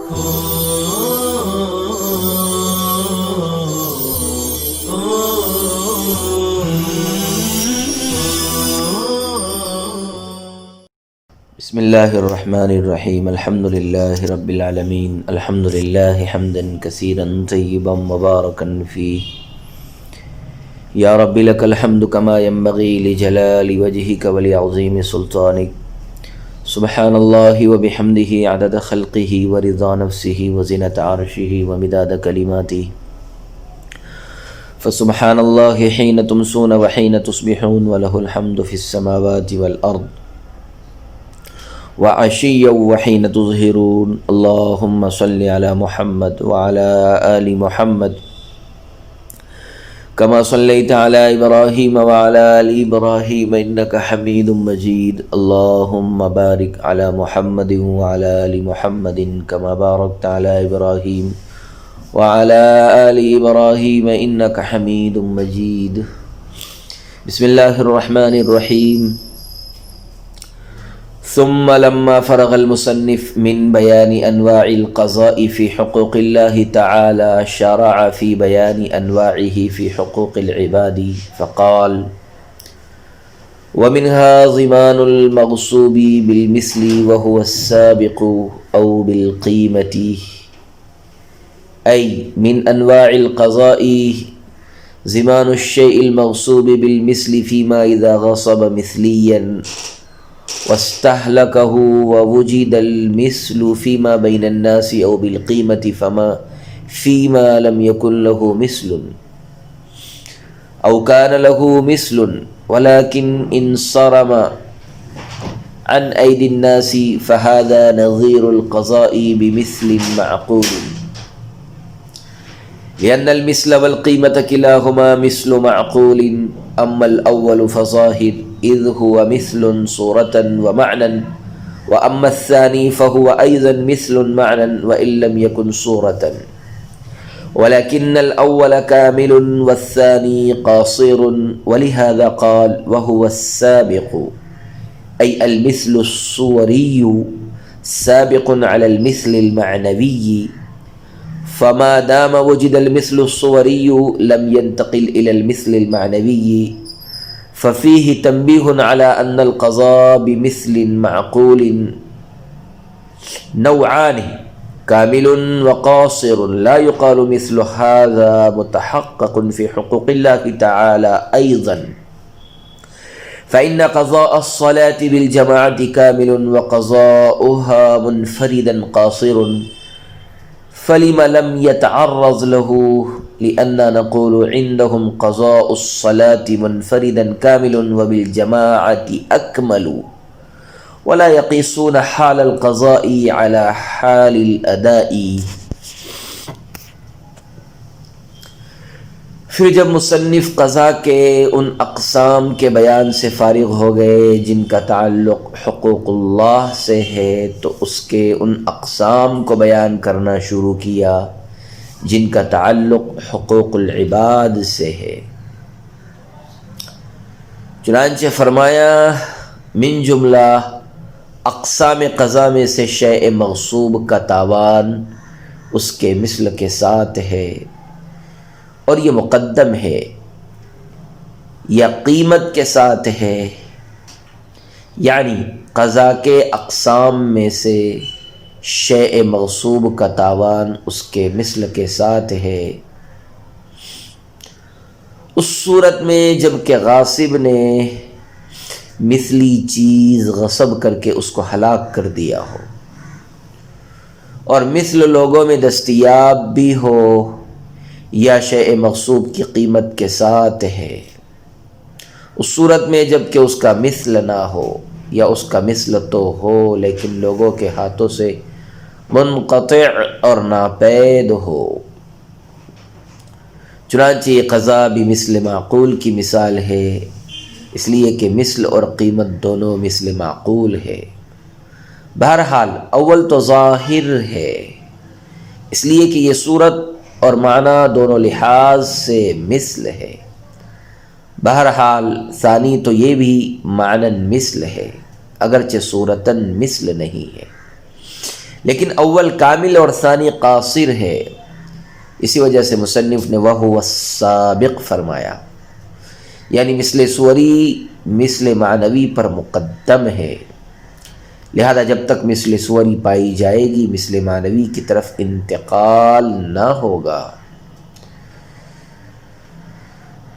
بسم اللہ الرحمن الرحیم الحمد للہ رب العالمین الحمد للہ حمدا کثیرا طیبا مبارکا فیہ یا رب لک الحمد کما ينبغی لجلال وجہک ولعظیم سلطانک سبحان اللہ وبحمدہ عدد خلقہ ورضا نفسہ وزنۃ عرشہ ومداد کلماتہ فسبحان اللہ حین تمسون وحین تصبحون ولہ الحمد فی السماوات والارض وعشیا وحین تظہرون اللہم صلی علی محمد وعلی آل محمد کما صلیت علی ابراہیم وعلی آل ابراہیم انکا حمید مجید اللہم بارک علی محمد وعلی آل محمد کما بارکت علی ابراہیم وعلی آل ابراہیم انکا حمید مجید بسم اللہ الرحمن الرحیم ثم لما فرغ المصنف من بيان أنواع القضاء في حقوق الله تعالى شرع في بيان أنواعه في حقوق العباد فقال ومنها ضمان المغصوب بالمثل وهو السابق أو بالقيمة أي من أنواع القضاء ضمان الشيء المغصوب بالمثل فيما إذا غصب مثليا واستهلكه ووجد المثل فيما بين الناس أو بالقيمة فيما لم يكن له مثل أو كان له مثل ولكن انصرم عن أيدي الناس فهذا نظير القضاء بمثل معقول لأن المثل والقيمة كلاهما مثل معقول أما الأول فظاهر إذ هو مثل صورة ومعنى وأما الثاني فهو أيضا مثل معنى وإن لم يكن صورة ولكن الأول كامل والثاني قاصر ولهذا قال وهو السابق أي المثل الصوري سابق على المثل المعنوي فما دام وجد المثل الصوري لم ينتقل إلى المثل المعنوي ففيه تنبيه على أن القضاء بمثل معقول نوعان كامل وقاصر لا يقال مثل هذا متحقق في حقوق الله تعالى أيضا فإن قضاء الصلاة بالجماعة كامل وقضاؤها منفردا قاصر فلم لم يتعرض له لأننا نقول عندهم قضاء الصلاة منفردا كامل وبالجماعة أكمل ولا يقيسون حال القضاء على حال الأداء. پھر جب مصنف قضاء کے ان اقسام کے بیان سے فارغ ہو گئے جن کا تعلق حقوق اللہ سے ہے تو اس کے ان اقسام کو بیان کرنا شروع کیا جن کا تعلق حقوق العباد سے ہے. چنانچہ فرمایا من جملہ اقسام قضاء میں سے شیء مغصوب کا تاوان اس کے مثل کے ساتھ ہے اور یہ مقدم ہے یا قیمت کے ساتھ ہے، یعنی قضاء کے اقسام میں سے شیء مغصوب کا تاوان اس کے مثل کے ساتھ ہے اس صورت میں جب کہ غاصب نے مثلی چیز غصب کر کے اس کو ہلاک کر دیا ہو اور مثل لوگوں میں دستیاب بھی ہو یا شیء مغصوب کی قیمت کے ساتھ ہے. اس صورت میں جب کہ اس کا مثل نہ ہو یا اس کا مثل تو ہو لیکن لوگوں کے ہاتھوں سے منقطع اور ناپید ہو. چنانچہ یہ قضاء بمثل معقول کی مثال ہے اس لیے کہ مثل اور قیمت دونوں مثل معقول ہے. بہرحال اول تو ظاہر ہے اس لیے کہ یہ صورت اور معنی دونوں لحاظ سے مثل ہے. بہرحال ثانی تو یہ بھی معنی مثل ہے اگرچہ صورتاً مثل نہیں ہے لیکن اول کامل اور ثانی قاصر ہے، اسی وجہ سے مصنف نے وَهُوَ السابق فرمایا، یعنی مثل صوری مثل معنوی پر مقدم ہے، لہذا جب تک مثل صوری پائی جائے گی مثل معنوی کی طرف انتقال نہ ہوگا۔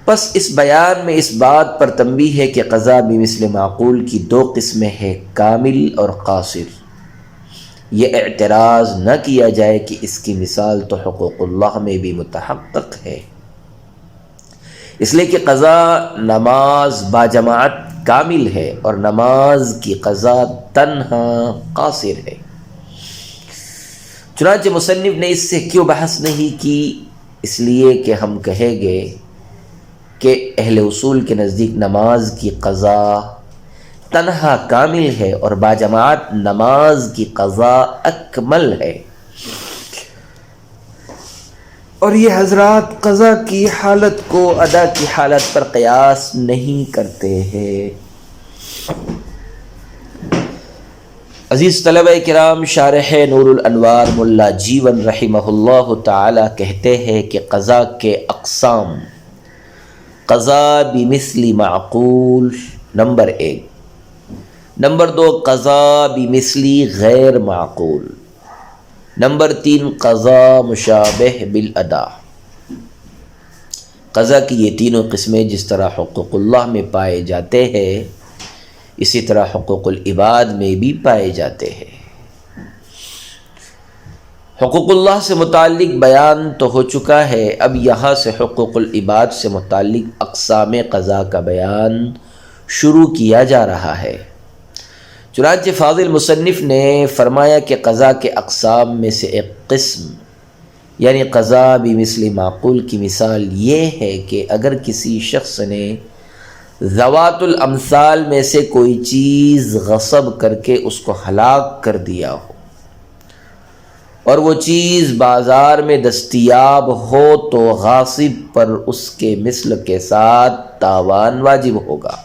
پس اس بیان میں اس بات پر تنبیہ ہے کہ قضا بمثل معقول کی دو قسمیں ہیں، کامل اور قاصر۔ یہ اعتراض نہ کیا جائے کہ اس کی مثال تو حقوق اللہ میں بھی متحقق ہے، اس لیے کہ قضا نماز باجماعت کامل ہے اور نماز کی قضا تنہا قاصر ہے۔ چنانچہ مصنف نے اس سے کیوں بحث نہیں کی؟ اس لیے کہ ہم کہیں گے کہ اہل اصول کے نزدیک نماز کی قضا تنہا کامل ہے اور باجماعت نماز کی قضا اکمل ہے، اور یہ حضرات قضا کی حالت کو ادا کی حالت پر قیاس نہیں کرتے ہیں۔ عزیز طلبہ کرام، شارح نور الانوار ملا جیون رحمہ اللہ تعالی کہتے ہیں کہ قضا کے اقسام: قضا بمثل معقول نمبر 1، نمبر 2 قضا بمثلی غیر معقول، نمبر 3 قضا مشابہ بالادا۔ قضا کی یہ تینوں قسمیں جس طرح حقوق اللہ میں پائے جاتے ہیں اسی طرح حقوق العباد میں بھی پائے جاتے ہیں۔ حقوق اللہ سے متعلق بیان تو ہو چکا ہے، اب یہاں سے حقوق العباد سے متعلق اقسام قضا کا بیان شروع کیا جا رہا ہے۔ چنانچہ فاضل مصنف نے فرمایا کہ قضا کے اقسام میں سے ایک قسم یعنی قضا بمثل معقول کی مثال یہ ہے کہ اگر کسی شخص نے ذوات الامثال میں سے کوئی چیز غصب کر کے اس کو ہلاک کر دیا ہو اور وہ چیز بازار میں دستیاب ہو تو غاصب پر اس کے مثل کے ساتھ تاوان واجب ہوگا،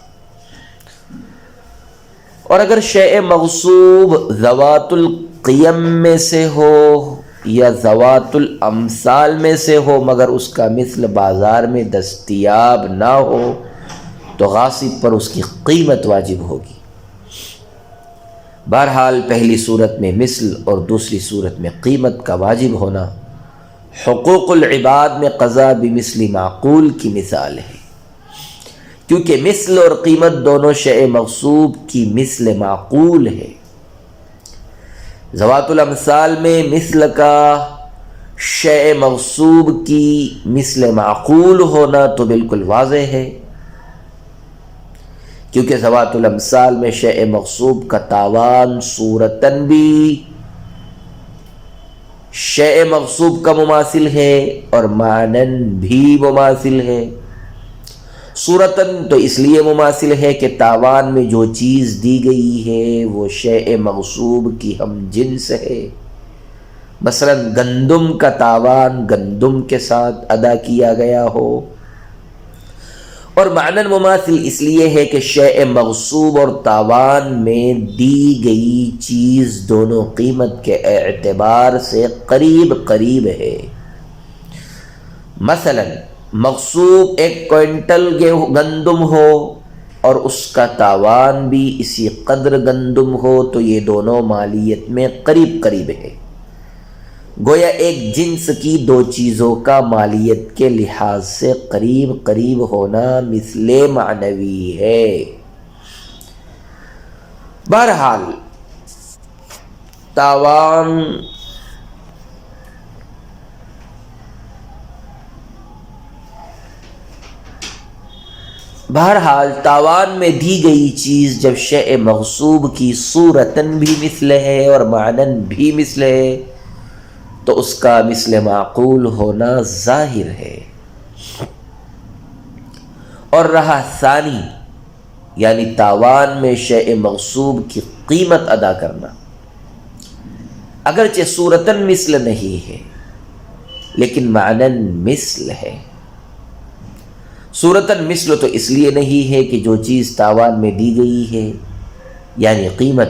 اور اگر شیء مغصوب ذوات القیم میں سے ہو یا ذوات الامثال میں سے ہو مگر اس کا مثل بازار میں دستیاب نہ ہو تو غاصب پر اس کی قیمت واجب ہوگی۔ بہرحال پہلی صورت میں مثل اور دوسری صورت میں قیمت کا واجب ہونا حقوق العباد میں قضا بمثل معقول کی مثال ہے، کیونکہ مثل اور قیمت دونوں شیء مغصوب کی مثل معقول ہے۔ ذوات الامثال میں مثل کا شیء مغصوب کی مثل معقول ہونا تو بالکل واضح ہے، کیونکہ ذوات الامثال میں شیء مغصوب کا تاوان صورتاً بھی شیء مغصوب کا مماثل ہے اور معناً بھی مماثل ہے۔ صورتاً تو اس لیے مماثل ہے کہ تاوان میں جو چیز دی گئی ہے وہ شیء مغصوب کی ہم جنس ہے، مثلا گندم کا تاوان گندم کے ساتھ ادا کیا گیا ہو، اور معناً مماثل اس لیے ہے کہ شیء مغصوب اور تاوان میں دی گئی چیز دونوں قیمت کے اعتبار سے قریب قریب ہے۔ مثلا مغصوب 1 کوئنٹل گندم ہو اور اس کا تاوان بھی اسی قدر گندم ہو تو یہ دونوں مالیت میں قریب قریب ہے، گویا ایک جنس کی دو چیزوں کا مالیت کے لحاظ سے قریب قریب ہونا مثل معنوی ہے۔ بہرحال تاوان میں دی گئی چیز جب شیء مغصوب کی صورتاً بھی مثل ہے اور معناً بھی مثل ہے تو اس کا مثل معقول ہونا ظاہر ہے۔ اور رہا ثانی یعنی تاوان میں شیء مغصوب کی قیمت ادا کرنا، اگرچہ صورتاً مثل نہیں ہے لیکن معناً مثل ہے۔ صورتاً مثل تو اس لیے نہیں ہے کہ جو چیز تاوان میں دی گئی ہے یعنی قیمت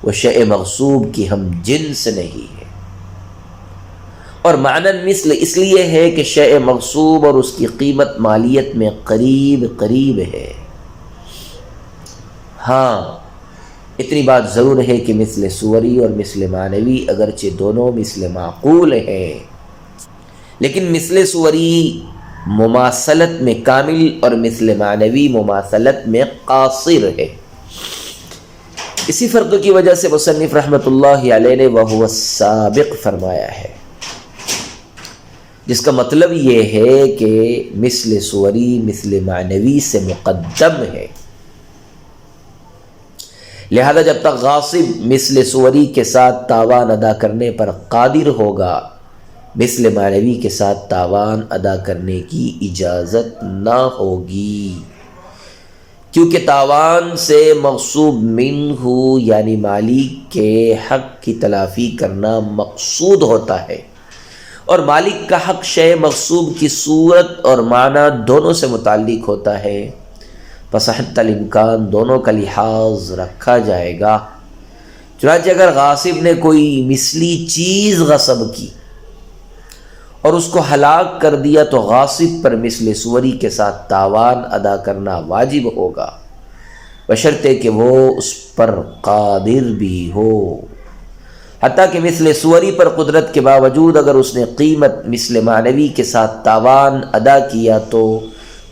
وہ شے مغصوب کی ہم جنس نہیں ہے۔ اور معنی مثل اس لیے ہے کہ شے مغصوب اور اس کی قیمت مالیت میں قریب قریب ہے۔ ہاں اتنی بات ضرور ہے کہ مثل صوری اور مثل معنوی اگرچہ دونوں مثل معقول ہیں، لیکن مثل صوری مماثلت میں کامل اور مثل معنوی مماثلت میں قاصر ہے۔ اسی فرق کی وجہ سے مصنف رحمۃ اللہ علیہ نے وَهُوَ السابق فرمایا ہے، جس کا مطلب یہ ہے کہ مثل صوری مثل معنوی سے مقدم ہے، لہذا جب تک غاصب مثل صوری کے ساتھ تاوان ادا کرنے پر قادر ہوگا، مثل معنوی کے ساتھ تاوان ادا کرنے کی اجازت نہ ہوگی، کیونکہ تاوان سے مغصوب منہ یعنی مالک کے حق کی تلافی کرنا مقصود ہوتا ہے، اور مالک کا حق شے مغصوب کی صورت اور معنی دونوں سے متعلق ہوتا ہے، پس حتی الامکان دونوں کا لحاظ رکھا جائے گا۔ چنانچہ اگر غاصب نے کوئی مثلی چیز غصب کی اور اس کو ہلاک کر دیا تو غاصب پر مثل صوری کے ساتھ تاوان ادا کرنا واجب ہوگا، بشرطے کہ وہ اس پر قادر بھی ہو۔ حتیٰ کہ مثل صوری پر قدرت کے باوجود اگر اس نے قیمت مثل معنوی کے ساتھ تاوان ادا کیا تو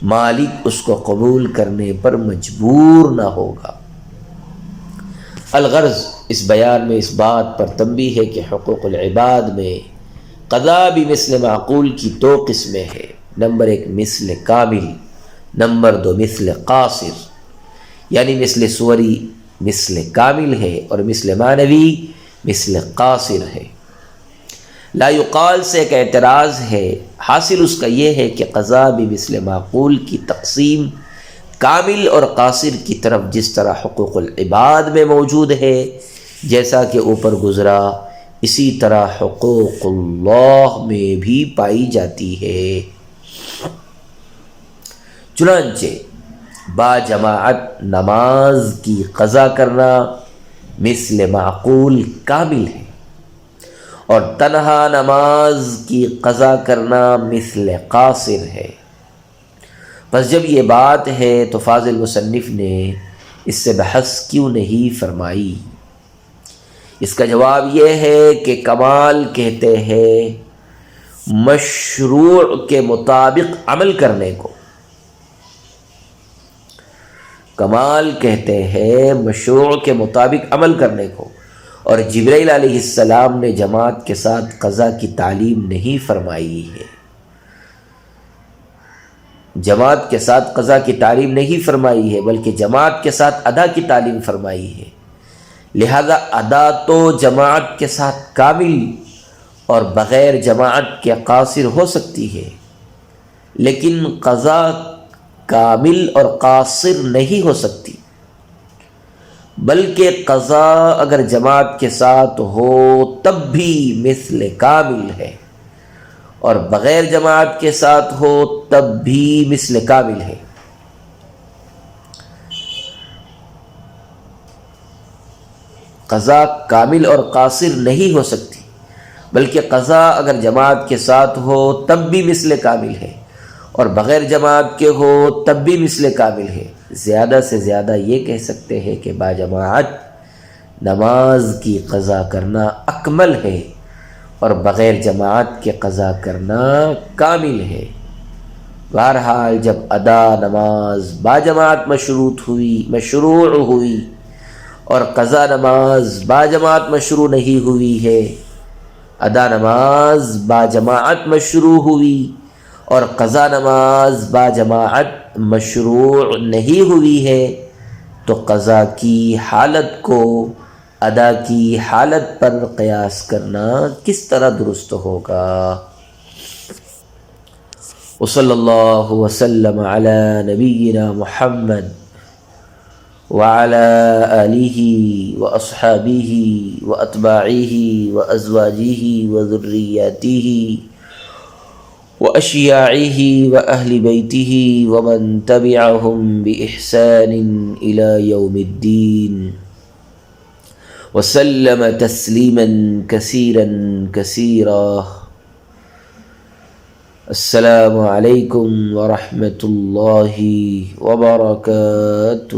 مالک اس کو قبول کرنے پر مجبور نہ ہوگا۔ الغرض اس بیان میں اس بات پر تنبیہ ہے کہ حقوق العباد میں قضا بھی مثل معقول کی دو قسمیں ہیں، نمبر ایک مثل کامل، نمبر دو مثل قاصر، یعنی مثل صوری مثل کامل ہے اور مثل معنوی مثل قاصر ہے۔ لا یقال سے ایک اعتراض ہے، حاصل اس کا یہ ہے کہ قضا بھی مثل معقول کی تقسیم کامل اور قاصر کی طرف جس طرح حقوق العباد میں موجود ہے، جیسا کہ اوپر گزرا، اسی طرح حقوق اللہ میں بھی پائی جاتی ہے۔ چنانچہ با جماعت نماز کی قضا کرنا مثل معقول کامل ہے، اور تنہا نماز کی قضا کرنا مثل قاصر ہے۔ بس جب یہ بات ہے تو فاضل مصنف نے اس سے بحث کیوں نہیں فرمائی؟ اس کا جواب یہ ہے کہ کمال کہتے ہیں مشروع کے مطابق عمل کرنے کو، کمال کہتے ہیں مشروع کے مطابق عمل کرنے کو، اور جبرائیل علیہ السلام نے جماعت کے ساتھ قضا کی تعلیم نہیں فرمائی ہے، جماعت کے ساتھ قضا کی تعلیم نہیں فرمائی ہے بلکہ جماعت کے ساتھ ادا کی تعلیم فرمائی ہے۔ لہذا ادا تو جماعت کے ساتھ کامل اور بغیر جماعت کے قاصر ہو سکتی ہے، لیکن قضا کامل اور قاصر نہیں ہو سکتی، بلکہ قضا اگر جماعت کے ساتھ ہو تب بھی مثل کامل ہے، اور بغیر جماعت کے ساتھ ہو تب بھی مثل کامل ہے۔ قضا کامل اور قاصر نہیں ہو سکتی، بلکہ قضا اگر جماعت کے ساتھ ہو تب بھی مثل کامل ہے، اور بغیر جماعت کے ہو تب بھی مثل کامل ہے۔ زیادہ سے زیادہ یہ کہہ سکتے ہیں کہ با جماعت نماز کی قضا کرنا اکمل ہے، اور بغیر جماعت کے قضا کرنا کامل ہے۔ بہرحال جب ادا نماز با جماعت مشروع ہوئی اور قضا نماز با جماعت مشروع نہیں ہوئی ہے، ادا نماز با جماعت مشروع ہوئی اور قضا نماز با جماعت مشروع نہیں ہوئی ہے، تو قضا کی حالت کو ادا کی حالت پر قیاس کرنا کس طرح درست ہوگا؟ وصلی اللہ وسلم علی نبینا محمد وعلى آلہ واصحابہ واتباعہ وازواجہ وذریاتہ واشیاعہ واہل بیتہ ومن تبعہم باحسان الی یوم الدین۔ وسلم تسلیما کثیرا کثیرا. السلام علیکم ورحمۃ اللہ وبرکاتہ.